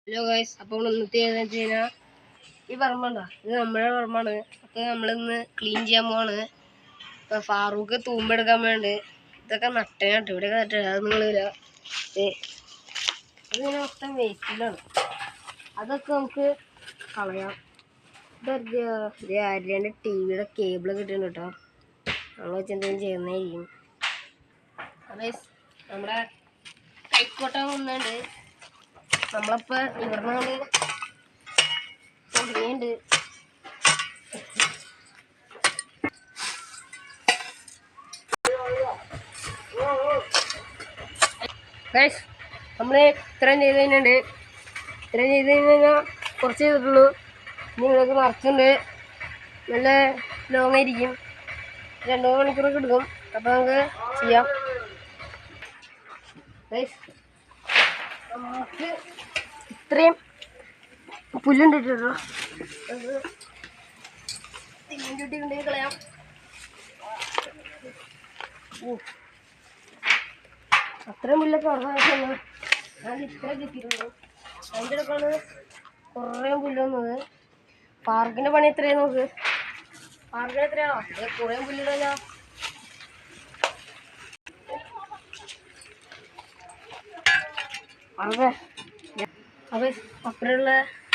Hello guys, അപ്പോൾ ഇന്നത്തെ ഏതെന്ന് വെച്ച് കഴിഞ്ഞാൽ ഈ പറമ്പുണ്ടോ, ഇത് നമ്മുടെ പറമ്പാണ്. അപ്പോൾ നമ്മളിന്ന് ക്ലീൻ ചെയ്യാൻ പോവാണ്. ഇപ്പോൾ ഫാറൂഖ് തൂമ്പെടുക്കാൻ വേണ്ടി ഇതൊക്കെ നട്ടു ഇവിടെയൊക്കെ നട്ടു. അത് നിങ്ങളില്ല, ഇതിങ്ങനെ മൊത്തം വേസ്റ്റിലാണ്. അതൊക്കെ നമുക്ക് കളയാം. ഇത് ആര്യൻ്റെ ടിവിയുടെ കേബിൾ കിട്ടുന്നുണ്ട് കേട്ടോ. നമ്മൾ വെച്ച് എന്തെങ്കിലും ചെയ്യുന്നതായിരിക്കും. നമ്മുടെ കൈക്കോട്ട വന്നുണ്ട്. നമ്മളിപ്പോൾ ഇവിടുന്നാണ് തുടങ്ങിയുണ്ട്. നമ്മൾ ഇത്രയും ചെയ്ത് കഴിഞ്ഞിട്ടുണ്ട്. ഇത്രയും ചെയ്ത് കഴിഞ്ഞാൽ കുറച്ച് ചെയ്തിട്ടുള്ളൂ. ഇനി നിങ്ങൾക്ക് നിറച്ചുണ്ട്. നല്ല ലോങ് ആയിരിക്കും. 2-3 മണിക്കൂറൊക്കെ എടുക്കും. അപ്പോൾ നമുക്ക് ചെയ്യാം. നമുക്ക് ഇത്രയും പുല്ലുണ്ടിട്ടോ, തെങ്ങിൻചുട്ടി കൊണ്ടേ കളയാം. അത്രയും പുല്ലൊക്കെ ഉറപ്പാണ്. ഞാൻ ഇത്ര കിട്ടിയിട്ടുള്ളൂ. അതിൻ്റെ ഇടയ്ക്കാണ് കുറേ പുല്ല് വന്നത്. പാർക്കിൻ്റെ പണി എത്രയാണ് നോക്ക്. പാർക്കിന് എത്രയാണോ കുറേ പുല്ലിടല്ലോ. അതെ, അപ്പോൾ അപ്പുറമുള്ള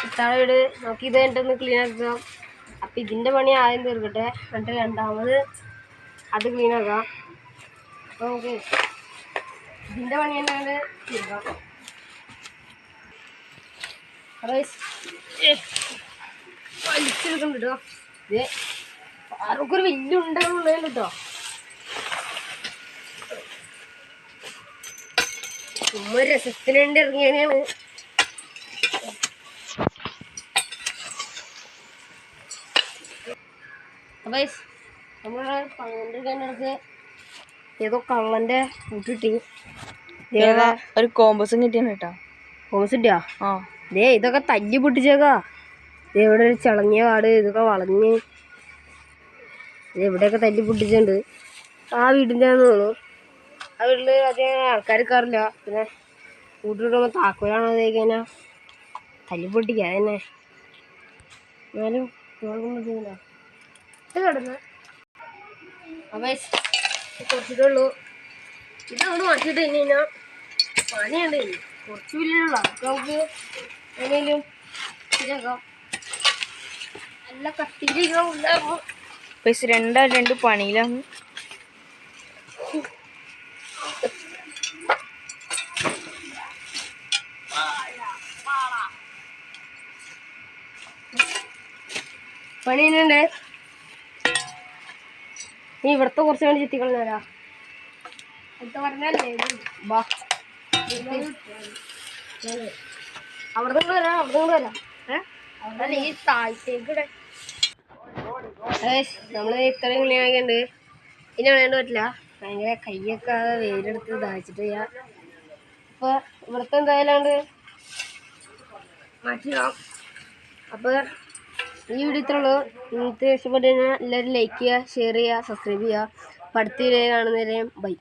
ഇത്താഴ വീട് നമുക്ക് ഇത് കഴിഞ്ഞിട്ടൊന്ന് ക്ലീൻ ആക്കാം. അപ്പം ഇതിൻ്റെ പണി ആദ്യം തീർക്കട്ടെ, എന്നിട്ട് രണ്ടാമത് അത് ക്ലീൻ ആക്കാം. അപ്പോൾ നമുക്ക് ഇതിൻ്റെ പണി തന്നെ തീർക്കാം. വലിച്ചെടുക്കുന്നുണ്ട് കേട്ടോ. ഇത് ആർക്കൊരു വലിയ ഉണ്ടാകുന്നുണ്ട് കേട്ടോ. ചുമ്മാ രസത്തിന് വേണ്ടി ഇറങ്ങിയാണ്. അപ്പം നമ്മളെ പന്ത്രണ്ട് ഏതോ കള്ളൻ്റെ കൂട്ടിട്ടി ഒരു കോമ്പസും കിട്ടിയാണ് കേട്ടോ. കോമ്പസ് കിട്ടിയാ? ദേ ഇതൊക്കെ തല്ലി പൊട്ടിച്ചേക്കാ. ഇവിടെ ഒരു ചളങ്ങിയ കാട്, ഇതൊക്കെ വളഞ്ഞ് ഇവിടെയൊക്കെ തല്ലി പൊട്ടിച്ചിട്ടുണ്ട്. ആ വീടിൻ്റെ തോന്നുന്നു. ആ വീട്ടിൽ അധികം ആൾക്കാർ കയറില്ല. പിന്നെ കൂട്ടിടുമ്പോൾ താക്കോലാണോ തേക്ക് കഴിഞ്ഞാൽ തല്ലി പൊട്ടിക്കുക. അതന്നെ എന്നാലും കുഴപ്പമൊന്നുമില്ല. ഇത് കിടന്ന് അപ്പം കുറച്ചിട്ടുള്ളൂ. ഇതങ്ങോട്ട് മാറ്റിയിട്ട് കഴിഞ്ഞ് കഴിഞ്ഞാൽ പണിയുണ്ട്. കുറച്ച് വില്ലുള്ള അതൊക്കെ നമുക്ക് എങ്ങനെയും ശരിയാക്കാം. നല്ല കട്ടിയിലിരിക്കണം. പൈസ രണ്ട് പണിയിലാണ്. പണി തന്നെയുണ്ട്. നീ ഇവിടുത്തെ കുറച്ച് വേണ്ടി ചുറ്റിക്കളഞ്ഞാ അടുത്ത പറഞ്ഞല്ലേ. ബാ അവിടെ നിന്ന് വരാം, അവിടെ നിന്ന് വരാം. അവിടെ ഈ താഴ്ചേക്കൂടെ നമ്മൾ ഇത്രയും ക്ലീനാക്കിയുണ്ട്. ഇനി വേണ്ട പറ്റില്ല. ഭയങ്കര കയ്യൊക്കെ വെയിലെടുത്ത് ദാഹിച്ചിട്ട് ചെയ്യാം. അപ്പോൾ ഇവിടുത്തെ എന്തായാലും മാറ്റിടാം. അപ്പോൾ ഈ വീഡിയോ ഇത്രേ ഉള്ളൂ. നിങ്ങൾക്ക് ഇഷ്ടപ്പെട്ടു കഴിഞ്ഞാൽ എല്ലാവരും ലൈക്ക് ചെയ്യുക, ഷെയർ ചെയ്യുക, സബ്സ്ക്രൈബ് ചെയ്യുക. അപ്പോൾ അടുത്ത വീഡിയോ കാണുന്നവരെയും ബൈ.